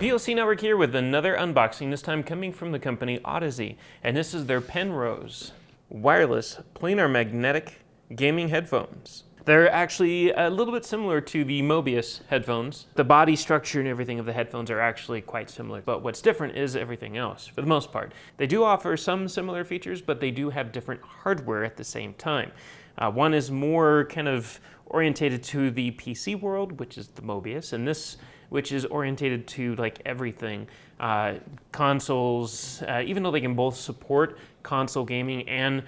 PLC Network here with another unboxing, this time coming from the company Audeze, and this is their Penrose wireless planar magnetic gaming headphones. They're actually a little bit similar to the Mobius headphones. The body structure and everything of the headphones are actually quite similar, but what's different is everything else, for the most part. They do offer some similar features, but they do have different hardware at the same time. One is more kind of orientated to the PC world, which is the Mobius, and this which is orientated to like everything, consoles, even though they can both support console gaming and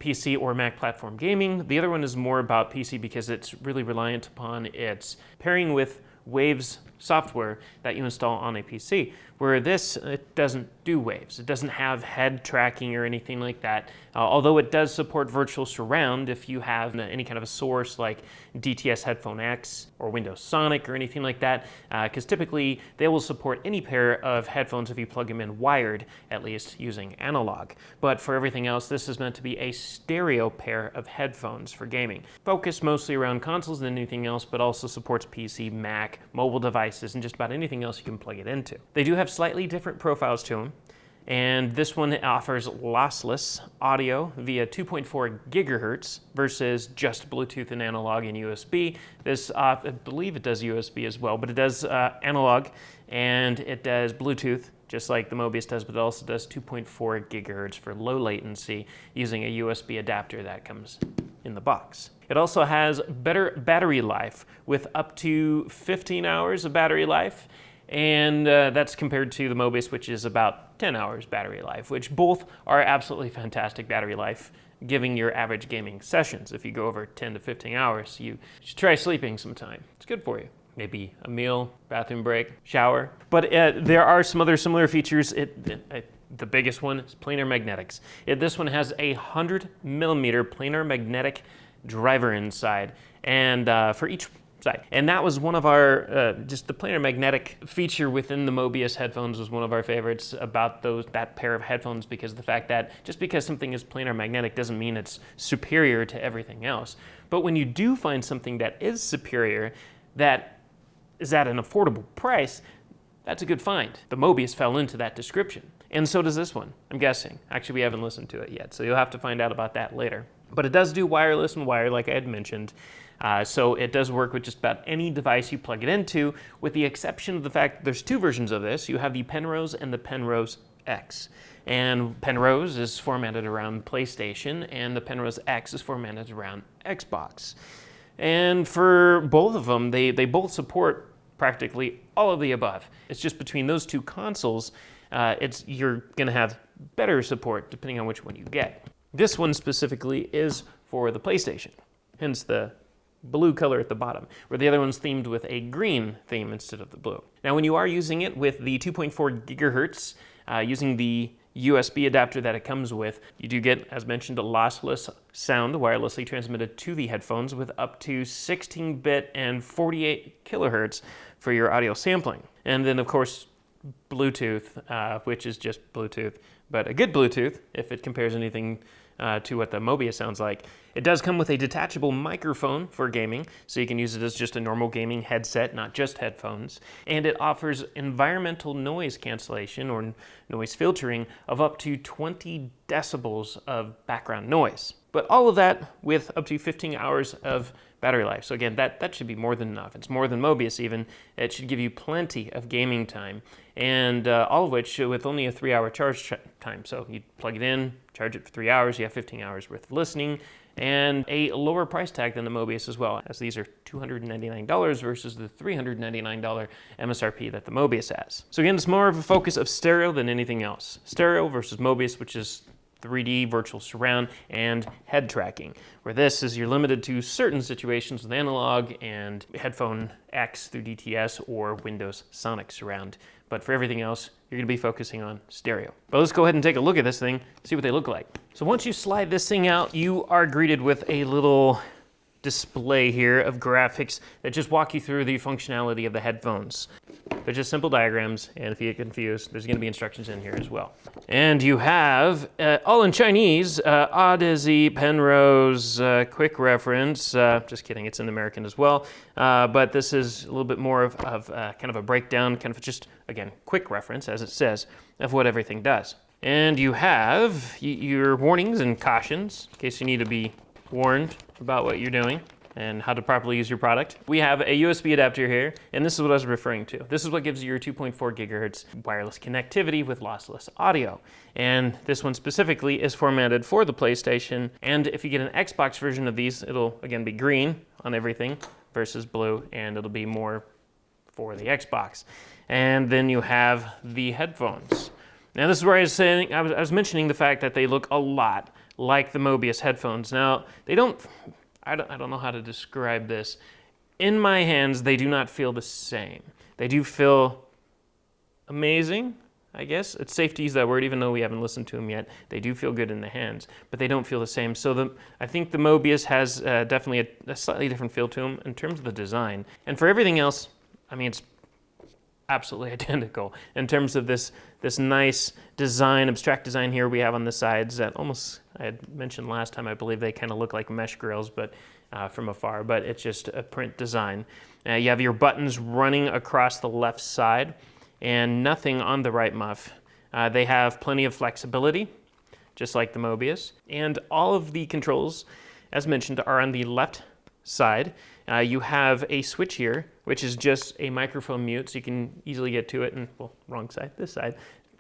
PC or Mac platform gaming. The other one is more about PC because it's really reliant upon its pairing with Waves software that you install on a PC, where this, it doesn't do Waves. It doesn't have head tracking or anything like that, although it does support virtual surround if you have any kind of a source like DTS Headphone X or Windows Sonic or anything like that, because typically they will support any pair of headphones if you plug them in wired, at least using analog. But for everything else, this is meant to be a stereo pair of headphones for gaming, focused mostly around consoles than anything else, but also supports PC, Mac, mobile devices, and just about anything else you can plug it into. They do have slightly different profiles to them, and this one offers lossless audio via 2.4 gigahertz versus just Bluetooth and analog and USB. This, I believe it does USB as well, but it does analog and it does Bluetooth, just like the Mobius does, but it also does 2.4 gigahertz for low latency using a USB adapter that comes in the box. It also has better battery life with up to 15 hours of battery life, and that's compared to the Mobius, which is about 10 hours battery life, which both are absolutely fantastic battery life, giving your average gaming sessions. If you go over 10 to 15 hours, you should try sleeping sometime. It's good for you. Maybe a meal, bathroom break, shower. But there are some other similar features. The biggest one is planar magnetics. This one has a 100 millimeter planar magnetic driver inside, and for each side. And that was one of our, just the planar magnetic feature within the Mobius headphones was one of our favorites about that pair of headphones, because of the fact that just because something is planar magnetic doesn't mean it's superior to everything else. But when you do find something that is superior, that is at an affordable price, that's a good find. The Mobius fell into that description. And so does this one, I'm guessing. Actually, we haven't listened to it yet, so you'll have to find out about that later. But it does do wireless and wired, like I had mentioned. So it does work with just about any device you plug it into, with the exception of the fact that there's two versions of this. You have the Penrose and the Penrose X. And Penrose is formatted around PlayStation, and the Penrose X is formatted around Xbox. And for both of them, they both support practically all of the above. It's just between those two consoles, you're gonna have better support depending on which one you get. This one specifically is for the PlayStation, hence the blue color at the bottom, where the other one's themed with a green theme instead of the blue. Now, when you are using it with the 2.4 gigahertz, using the USB adapter that it comes with, you do get, as mentioned, a lossless sound wirelessly transmitted to the headphones with up to 16-bit and 48 kilohertz for your audio sampling. And then, of course, Bluetooth, which is just Bluetooth, but a good Bluetooth if it compares anything to what the Mobius sounds like. It does come with a detachable microphone for gaming, so you can use it as just a normal gaming headset, not just headphones. And it offers environmental noise cancellation or noise filtering of up to 20 decibels of background noise. But all of that with up to 15 hours of battery life. So again, that should be more than enough. It's more than Mobius even. It should give you plenty of gaming time, and all of which with only a 3-hour charge time. So you plug it in, charge it for 3 hours, you have 15 hours worth of listening, and a lower price tag than the Mobius as well, as these are $299 versus the $399 MSRP that the Mobius has. So again, it's more of a focus of stereo than anything else. Stereo versus Mobius, which is 3D, virtual surround, and head tracking, where this is you're limited to certain situations with analog and headphone X through DTS or Windows Sonic surround. But for everything else, you're going to be focusing on stereo. But let's go ahead and take a look at this thing, see what they look like. So once you slide this thing out, you are greeted with a little display here of graphics that just walk you through the functionality of the headphones. They're just simple diagrams, and if you get confused, there's going to be instructions in here as well. And you have, all in Chinese, Audeze Penrose, quick reference. Just kidding, it's in American as well. But this is a little bit more of kind of a breakdown, kind of just, again, quick reference, as it says, of what everything does. And you have your warnings and cautions, in case you need to be warned about what you're doing and how to properly use your product. We have a USB adapter here, and this is what I was referring to. This is what gives you your 2.4 gigahertz wireless connectivity with lossless audio. And this one specifically is formatted for the PlayStation, and if you get an Xbox version of these, it'll again be green on everything versus blue, and it'll be more for the Xbox. And then you have the headphones. Now this is where I was saying, I was mentioning the fact that they look a lot like the Mobius headphones. Now, they don't, I don't know how to describe this. In my hands, they do not feel the same. They do feel amazing, I guess. It's safe to use that word, even though we haven't listened to them yet. They do feel good in the hands, but they don't feel the same. So I think the Mobius has definitely a slightly different feel to them in terms of the design. And for everything else, I mean, it's absolutely identical in terms of this nice design, abstract design here we have on the sides that almost, I had mentioned last time, I believe they kind of look like mesh grills, but from afar, but it's just a print design. You have your buttons running across the left side and nothing on the right muff. They have plenty of flexibility, just like the Mobius, and all of the controls, as mentioned, are on the left side. You have a switch here, which is just a microphone mute, so you can easily get to it, and, well, wrong side, this side,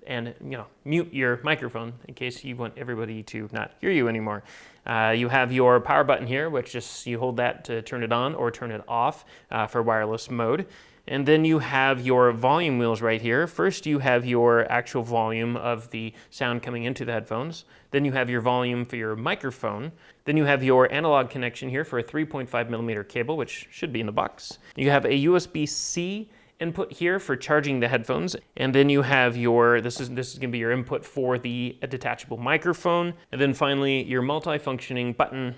and, you know, mute your microphone in case you want everybody to not hear you anymore. You have your power button here, which just, you hold that to turn it on or turn it off for wireless mode. And then you have your volume wheels right here. First, you have your actual volume of the sound coming into the headphones. Then you have your volume for your microphone. Then you have your analog connection here for a 3.5 millimeter cable, which should be in the box. You have a USB-C input here for charging the headphones. And then you have your, this is gonna be your input for the detachable microphone. And then finally, your multifunctioning button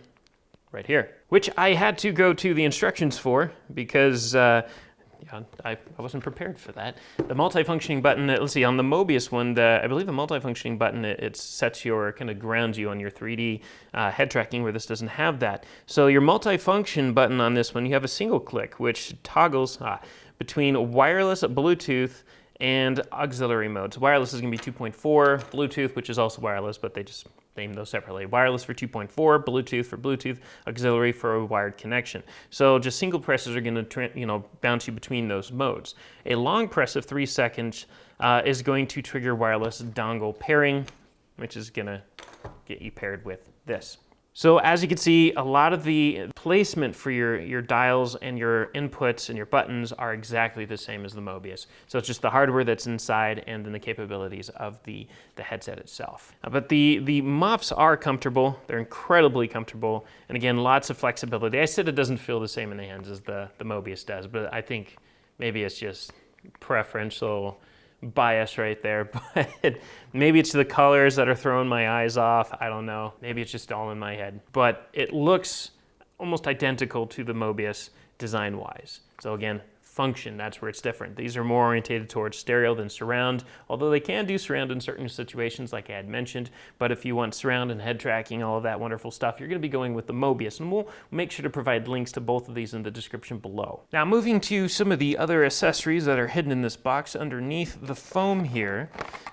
right here, which I had to go to the instructions for because I wasn't prepared for that. The multifunctioning button, let's see, on the Mobius one, I believe the multifunctioning button, it sets your, kind of grounds you on your 3D head tracking, where this doesn't have that. So your multifunction button on this one, you have a single click, which toggles between wireless, Bluetooth, and auxiliary modes. Wireless is gonna be 2.4, Bluetooth, which is also wireless, but they just name those separately. Wireless for 2.4, Bluetooth for Bluetooth, auxiliary for a wired connection. So just single presses are gonna bounce you between those modes. A long press of 3 seconds is going to trigger wireless dongle pairing, which is gonna get you paired with this. So as you can see, a lot of the placement for your dials and your inputs and your buttons are exactly the same as the Mobius. So it's just the hardware that's inside and then the capabilities of the headset itself. But the muffs are comfortable. They're incredibly comfortable. And again, lots of flexibility. I said it doesn't feel the same in the hands as the Mobius does, but I think maybe it's just preferential bias right there, but maybe it's the colors that are throwing my eyes off. I don't know. Maybe it's just all in my head. But it looks almost identical to the Mobius design-wise. So again, function, that's where it's different. These are more orientated towards stereo than surround, although they can do surround in certain situations like I had mentioned. But if you want surround and head tracking, all of that wonderful stuff, you're gonna be going with the Mobius, and we'll make sure to provide links to both of these in the description below. Now moving to some of the other accessories that are hidden in this box underneath the foam here,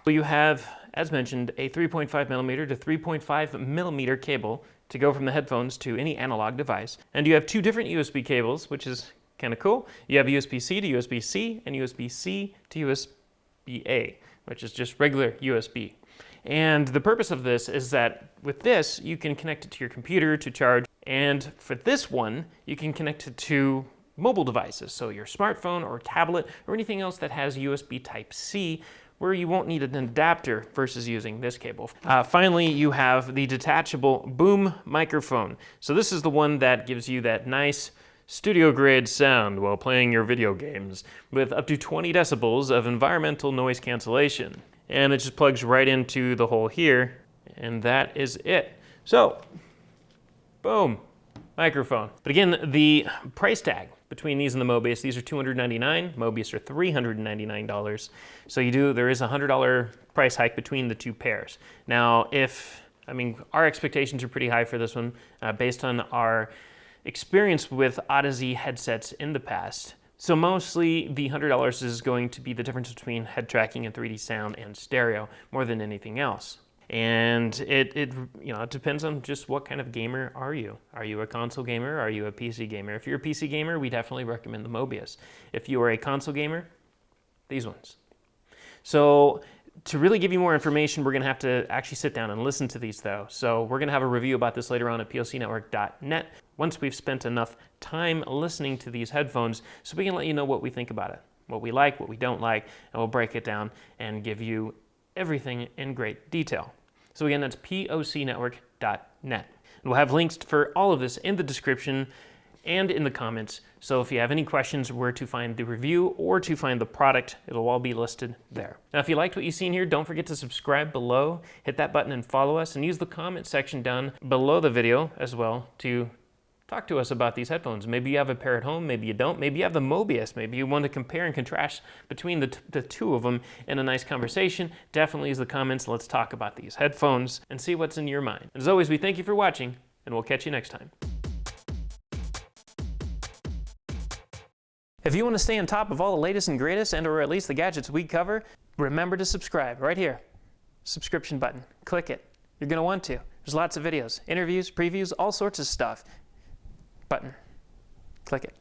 you have, as mentioned, a 3.5 millimeter to 3.5 millimeter cable to go from the headphones to any analog device. And you have two different USB cables, which is kind of cool. You have USB-C to USB-C and USB-C to USB-A, which is just regular USB. And the purpose of this is that with this, you can connect it to your computer to charge. And for this one, you can connect it to mobile devices. So your smartphone or tablet or anything else that has USB Type-C, where you won't need an adapter versus using this cable. Finally, you have the detachable boom microphone. So this is the one that gives you that nice studio-grade sound while playing your video games with up to 20 decibels of environmental noise cancellation. And it just plugs right into the hole here, and that is it. So, boom. microphone. But again, the price tag between these and the Mobius, these are $299, Mobius are $399. So there is a $100 price hike between the two pairs. Now, our expectations are pretty high for this one based on our experience with Audeze headsets in the past. So mostly the $100 is going to be the difference between head tracking and 3D sound and stereo more than anything else. And it depends on just what kind of gamer are you. Are you a console gamer? Are you a PC gamer? If you're a PC gamer, we definitely recommend the Mobius. If you are a console gamer, these ones. So to really give you more information, we're going to have to actually sit down and listen to these though. So we're going to have a review about this later on at POCnetwork.net once we've spent enough time listening to these headphones so we can let you know what we think about it, what we like, what we don't like, and we'll break it down and give you everything in great detail. So again, that's POCnetwork.net. And we'll have links for all of this in the description and in the comments. So if you have any questions where to find the review or to find the product, it'll all be listed there. Now, if you liked what you've seen here, don't forget to subscribe below, hit that button and follow us, and use the comment section down below the video as well to talk to us about these headphones. Maybe you have a pair at home, maybe you don't, maybe you have the Mobius, maybe you want to compare and contrast between the two of them in a nice conversation. Definitely use the comments. Let's talk about these headphones and see what's in your mind. As always, we thank you for watching, and we'll catch you next time. If you want to stay on top of all the latest and greatest, or at least the gadgets we cover, remember to subscribe right here. Subscription button. Click it. You're going to want to. There's lots of videos, interviews, previews, all sorts of stuff. Button. Click it.